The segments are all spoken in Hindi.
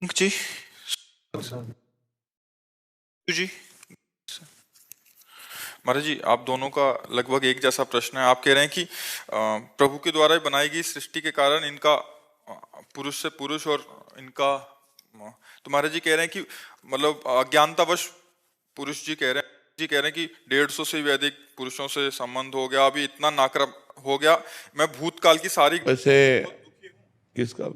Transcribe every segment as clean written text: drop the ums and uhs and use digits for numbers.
जी जी महाराज जी, आप दोनों का लगभग एक जैसा प्रश्न है। आप कह रहे हैं कि प्रभु के द्वारा बनाई गई सृष्टि के कारण इनका पुरुष से पुरुष और इनका तो महाराज जी कह रहे हैं कि मतलब अज्ञानतावश पुरुष जी कह रहे हैं कि 150 से भी अधिक पुरुषों से संबंध हो गया, अभी इतना नाकरा हो गया। मैं भूतकाल की सारी वैसे किसका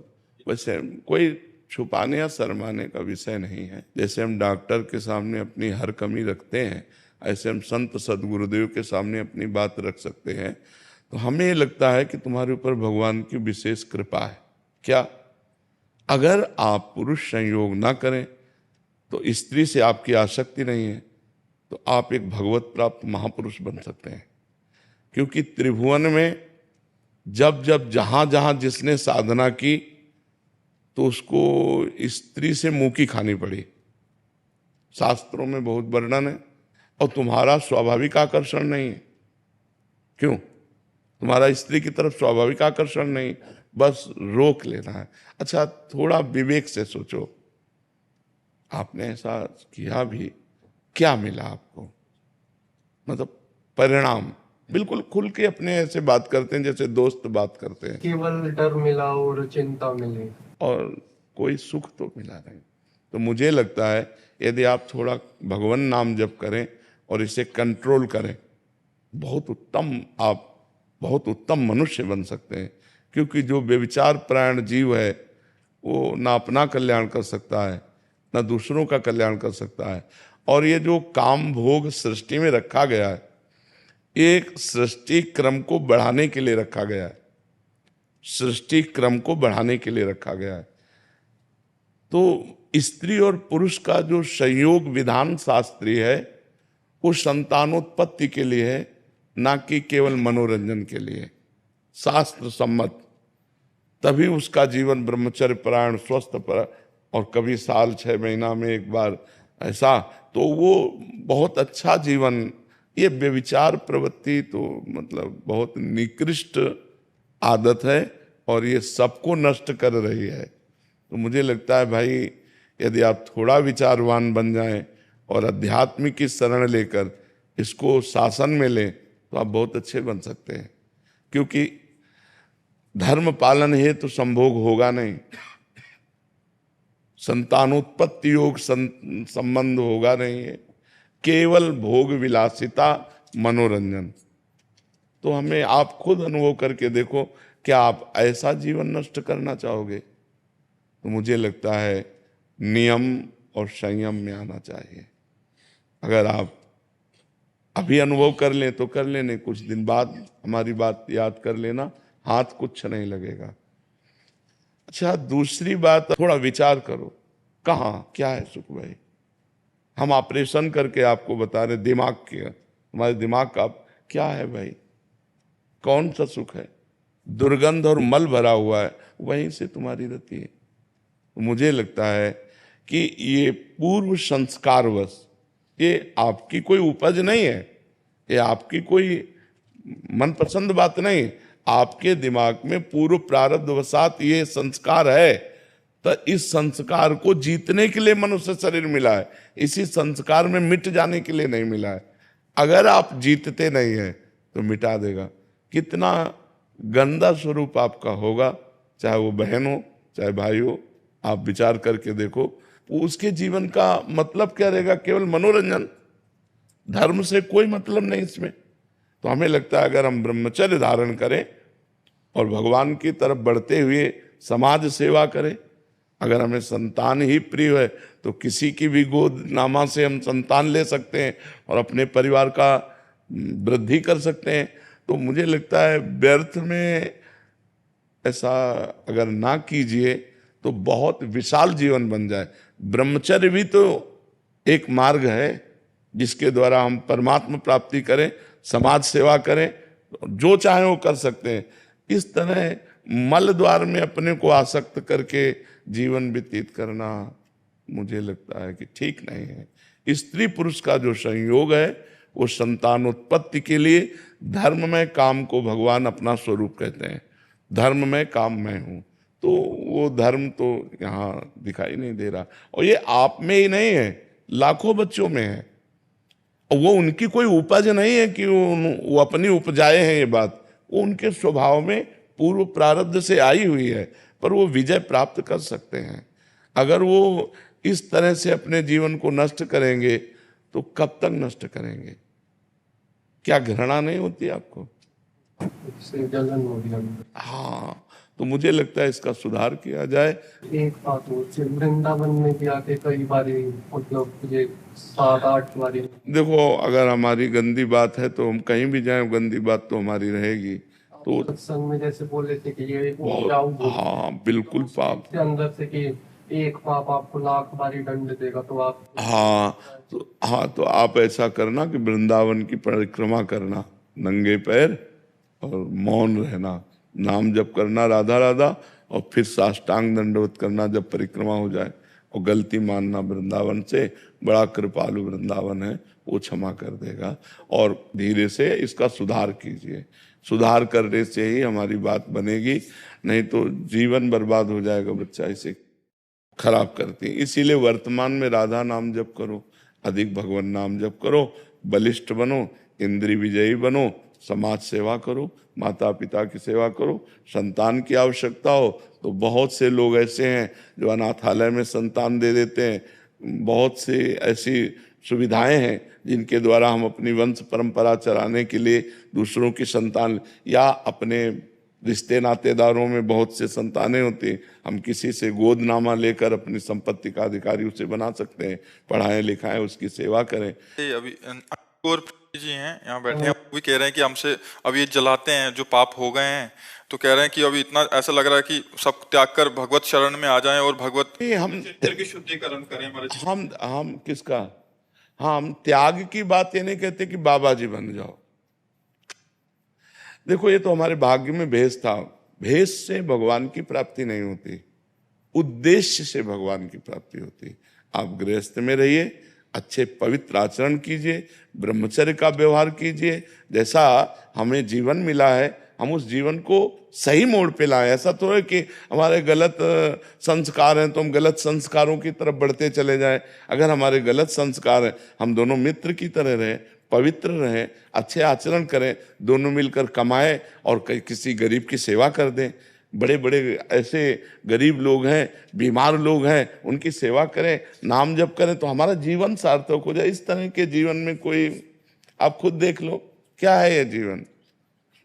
वैसे कोई छुपाने या शर्माने का विषय नहीं है। जैसे हम डॉक्टर के सामने अपनी हर कमी रखते हैं, ऐसे हम संत सदगुरुदेव के सामने अपनी बात रख सकते हैं। तो हमें ये लगता है कि तुम्हारे ऊपर भगवान की विशेष कृपा है। क्या? अगर आप पुरुष संयोग ना करें तो स्त्री से आपकी आसक्ति नहीं है तो आप एक भगवत प्राप्त महापुरुष बन सकते हैं। क्योंकि त्रिभुवन में जब जब जहां जहां जिसने साधना की तो उसको स्त्री से मुंह की खानी पड़ी। शास्त्रों में बहुत वर्णन है। और तुम्हारा स्वाभाविक आकर्षण नहीं है। क्यों? तुम्हारा स्त्री की तरफ स्वाभाविक आकर्षण नहीं, बस रोक लेना है। अच्छा, थोड़ा विवेक से सोचो, आपने ऐसा किया भी, क्या मिला आपको? मतलब परिणाम बिल्कुल खुल के अपने ऐसे बात करते हैं जैसे दोस्त बात करते हैं। केवल डर मिला और चिंता मिली, और कोई सुख तो मिला नहीं। तो मुझे लगता है यदि आप थोड़ा भगवान नाम जप करें और इसे कंट्रोल करें, आप बहुत उत्तम मनुष्य बन सकते हैं। क्योंकि जो व्यभिचार प्राण जीव है वो ना अपना कल्याण कर सकता है ना दूसरों का कल्याण कर सकता है। और ये जो काम भोग सृष्टि में रखा गया है, एक सृष्टि क्रम को बढ़ाने के लिए रखा गया है। सृष्टि क्रम को बढ़ाने के लिए रखा गया है। तो स्त्री और पुरुष का जो संयोग विधान शास्त्रीय है वो संतानोत्पत्ति के लिए है, ना कि केवल मनोरंजन के लिए। शास्त्र सम्मत। तभी उसका जीवन ब्रह्मचर्य परायण स्वस्थ पर, और कभी साल 6 महीना में एक बार ऐसा, तो वो बहुत अच्छा जीवन। ये व्यभिचार प्रवृत्ति तो मतलब बहुत निकृष्ट आदत है और ये सबको नष्ट कर रही है। तो मुझे लगता है भाई, यदि आप थोड़ा विचारवान बन जाएं और अध्यात्म की शरण लेकर इसको शासन में लें तो आप बहुत अच्छे बन सकते हैं। क्योंकि धर्म पालन है तो संभोग होगा नहीं, संतानोत्पत्ति योग संबंध होगा नहीं है, केवल भोग विलासिता मनोरंजन। तो हमें आप खुद अनुभव करके देखो, क्या आप ऐसा जीवन नष्ट करना चाहोगे? तो मुझे लगता है नियम और संयम में आना चाहिए। अगर आप अभी अनुभव कर लें तो कर लेने, कुछ दिन बाद हमारी बात याद कर लेना, हाथ कुछ नहीं लगेगा। अच्छा, दूसरी बात, थोड़ा विचार करो, कहाँ क्या है सुख भाई? हम ऑपरेशन करके आपको बता रहे दिमाग के, हमारे दिमाग का क्या है भाई? कौन सा सुख है? दुर्गंध और मल भरा हुआ है, वहीं से तुम्हारी रति है। मुझे लगता है कि ये पूर्व संस्कारवश, ये आपकी कोई उपज नहीं है, ये आपकी कोई मनपसंद बात नहीं। आपके दिमाग में पूर्व प्रारब्ध वसात ये संस्कार है। तो इस संस्कार को जीतने के लिए मनुष्य शरीर मिला है, इसी संस्कार में मिट जाने के लिए नहीं मिला है। अगर आप जीतते नहीं है तो मिटा देगा। कितना गंदा स्वरूप आपका होगा, चाहे वो बहन हो चाहे भाई हो, आप विचार करके देखो। उसके जीवन का मतलब क्या रहेगा? केवल मनोरंजन, धर्म से कोई मतलब नहीं इसमें। तो हमें लगता है अगर हम ब्रह्मचर्य धारण करें और भगवान की तरफ बढ़ते हुए समाज सेवा करें, अगर हमें संतान ही प्रिय है तो किसी की भी गोद नामा से हम संतान ले सकते हैं और अपने परिवार का वृद्धि कर सकते हैं। तो मुझे लगता है व्यर्थ में ऐसा अगर ना कीजिए तो बहुत विशाल जीवन बन जाए। ब्रह्मचर्य भी तो एक मार्ग है जिसके द्वारा हम परमात्मा प्राप्ति करें, समाज सेवा करें, जो चाहे वो कर सकते हैं। इस तरह मल द्वार में अपने को आसक्त करके जीवन व्यतीत करना मुझे लगता है कि ठीक नहीं है। स्त्री पुरुष का जो संयोग है वो संतानोत्पत्ति के लिए, धर्म में काम को भगवान अपना स्वरूप कहते हैं। धर्म में काम मैं हूं, तो वो धर्म तो यहाँ दिखाई नहीं दे रहा। और ये आप में ही नहीं है, लाखों बच्चों में है। और वो उनकी कोई उपज नहीं है कि वो अपनी उपजाए हैं ये बात, वो उनके स्वभाव में पूर्व प्रारब्ध से आई हुई है। पर वो विजय प्राप्त कर सकते हैं। अगर वो इस तरह से अपने जीवन को नष्ट करेंगे तो कब तक नष्ट करेंगे? क्या घृणा नहीं होती आपको? इससे जलन हो गया अंदर। हाँ, तो मुझे लगता है इसका सुधार किया जाए। एक बात और से वृंदावन में भी आके कई बारी मतलब ये 7-8 बारी देखो, अगर हमारी गंदी बात है तो हम कहीं भी जाएं, गंदी बात तो हमारी रहेगी। तो सत्संग में जैसे बोले थे कि ये उपजाऊ भूमि हाँ, बिल्कुल पाप। के अंदर से कि एक पाप आपको लाख बारी दंड देगा, तो आप हाँ, तो आप ऐसा करना कि वृंदावन की परिक्रमा करना नंगे पैर और मौन रहना, नाम जप करना राधा राधा, और फिर साष्टांग दंडवत करना जब परिक्रमा हो जाए, और गलती मानना वृंदावन से। बड़ा कृपालु वृंदावन है, वो क्षमा कर देगा। और धीरे से इसका सुधार कीजिए। सुधार करने से ही हमारी बात बनेगी, नहीं तो जीवन बर्बाद हो जाएगा। बच्चा इसे खराब करती है। इसीलिए वर्तमान में राधा नाम जप करो, अधिक भगवान नाम जप करो, बलिष्ठ बनो, इंद्रिय विजयी बनो, समाज सेवा करो, माता पिता की सेवा करो। संतान की आवश्यकता हो तो बहुत से लोग ऐसे हैं जो अनाथालय में संतान दे देते हैं। बहुत से ऐसी सुविधाएं हैं जिनके द्वारा हम अपनी वंश परंपरा चलाने के लिए दूसरों की संतान, या अपने रिश्ते नातेदारों में बहुत से संतानें होती हैं, हम किसी से गोदनामा लेकर अपनी संपत्ति का अधिकारी उसे बना सकते हैं। पढ़ाएं लिखाएं, उसकी सेवा करें। ये अभी और जी हैं यहाँ बैठे हैं, वो भी कह रहे हैं कि हमसे अब ये जलाते हैं जो पाप हो गए हैं, तो कह रहे हैं कि अभी इतना ऐसा लग रहा है कि सब त्याग कर भगवत शरण में आ जाएं और भगवत हम की शुद्धिकरण करें हमारे। हम किसका, हाँ, हम त्याग की बात ये नहीं कहते कि बाबा जी बन जाओ। देखो, ये तो हमारे भाग्य में भेष था। भेष से भगवान की प्राप्ति नहीं होती, उद्देश्य से भगवान की प्राप्ति होती। आप गृहस्थ में रहिए, अच्छे पवित्र आचरण कीजिए, ब्रह्मचर्य का व्यवहार कीजिए। जैसा हमें जीवन मिला है, हम उस जीवन को सही मोड़ पे लाएं। ऐसा तो है कि हमारे गलत संस्कार हैं तो हम गलत संस्कारों की तरफ बढ़ते चले जाएं। अगर हमारे गलत संस्कार हैं, हम दोनों मित्र की तरह रहें, पवित्र रहें, अच्छे आचरण करें, दोनों मिलकर कमाएं और किसी गरीब की सेवा कर दें। बड़े बड़े ऐसे गरीब लोग हैं, बीमार लोग हैं, उनकी सेवा करें, नाम जप करें, तो हमारा जीवन सार्थक हो जाए। इस तरह के जीवन में कोई, आप खुद देख लो, क्या है ये जीवन?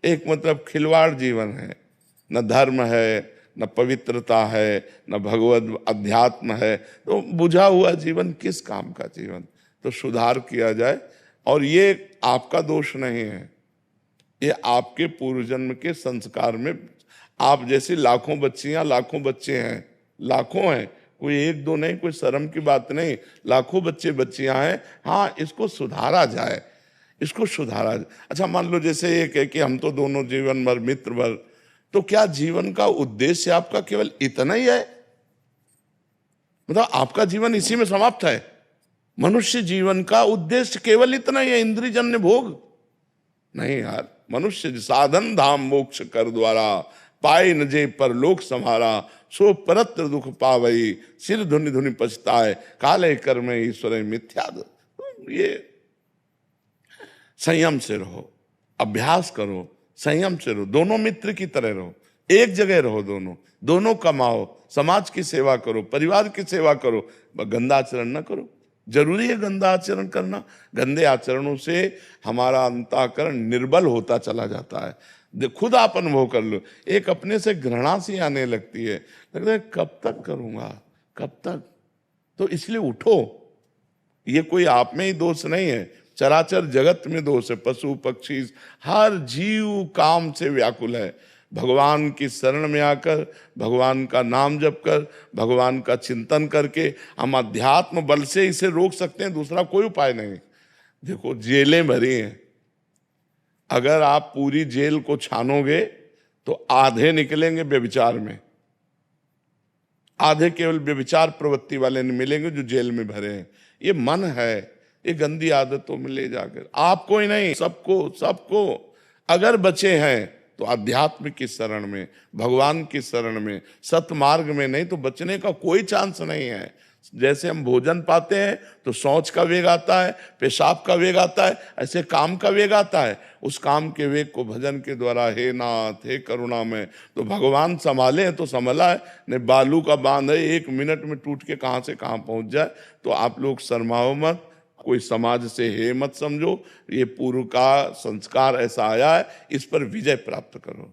एक मतलब खिलवाड़ जीवन है। न धर्म है, न पवित्रता है, न भगवत अध्यात्म है। तो बुझा हुआ जीवन किस काम का जीवन? तो सुधार किया जाए। और ये आपका दोष नहीं है, ये आपके पूर्व जन्म के संस्कार में। आप जैसी लाखों बच्चियां, लाखों बच्चे हैं, लाखों हैं, कोई एक दो नहीं, कोई शर्म की बात नहीं, लाखों बच्चे बच्चियां हैं। हाँ, इसको सुधारा जाए, इसको सुधारा जाए। अच्छा, मान लो जैसे एक है कि हम तो दोनों जीवन भर मित्र भर, तो क्या जीवन का उद्देश्य आपका केवल इतना ही है? मतलब आपका जीवन इसी में समाप्त है? मनुष्य जीवन का उद्देश्य केवल इतना ही है, इंद्रियजन्य भोग? नहीं यार, मनुष्य साधन धाम मोक्ष कर द्वारा, पाए न जे परलोक संहारा, सो परत्र दुख पावई, सिर धुनि धुनि पछताए, काले कर्म ईश्वर मिथ्या। ये संयम से रहो, अभ्यास करो, संयम से रहो, दोनों मित्र की तरह रहो, एक जगह रहो, दोनों कमाओ, समाज की सेवा करो, परिवार की सेवा करो, गंदा आचरण न करो। जरूरी है गंदा आचरण करना? गंदे आचरणों से हमारा अंतःकरण निर्बल होता चला जाता है। खुद आप अनुभव कर लो, एक अपने से घृणा सी आने लगती है, लगता है कब तक करूंगा, कब तक? तो इसलिए उठो। ये कोई आप में ही दोष नहीं है, चराचर जगत में दोष है। पशु पक्षी हर जीव काम से व्याकुल है। भगवान की शरण में आकर, भगवान का नाम जप कर, भगवान का चिंतन करके हम अध्यात्म बल से इसे रोक सकते हैं, दूसरा कोई उपाय नहीं। देखो, जेलें भरी हैं, अगर आप पूरी जेल को छानोगे तो आधे निकलेंगे व्यभिचार में, आधे केवल व्यभिचार प्रवृत्ति वाले मिलेंगे जो जेल में भरे हैं। ये मन है, ये गंदी आदतों में ले जाकर आपको ही नहीं, सबको अगर बचे हैं तो अध्यात्म की शरण में, भगवान की शरण में, सतमार्ग में, नहीं तो बचने का कोई चांस नहीं है। जैसे हम भोजन पाते हैं तो शौच का वेग आता है, पेशाब का वेग आता है, ऐसे काम का वेग आता है। उस काम के वेग को भजन के द्वारा, हे नाथ हे करुणामय, तो भगवान संभाले तो संभला है, नहीं बालू का बांध है, 1 मिनट में टूट के कहाँ से कहाँ पहुंच जाए। तो आप लोग शर्माओ मत, कोई समाज से हे मत समझो, ये पूर्व का संस्कार ऐसा आया है, इस पर विजय प्राप्त करो।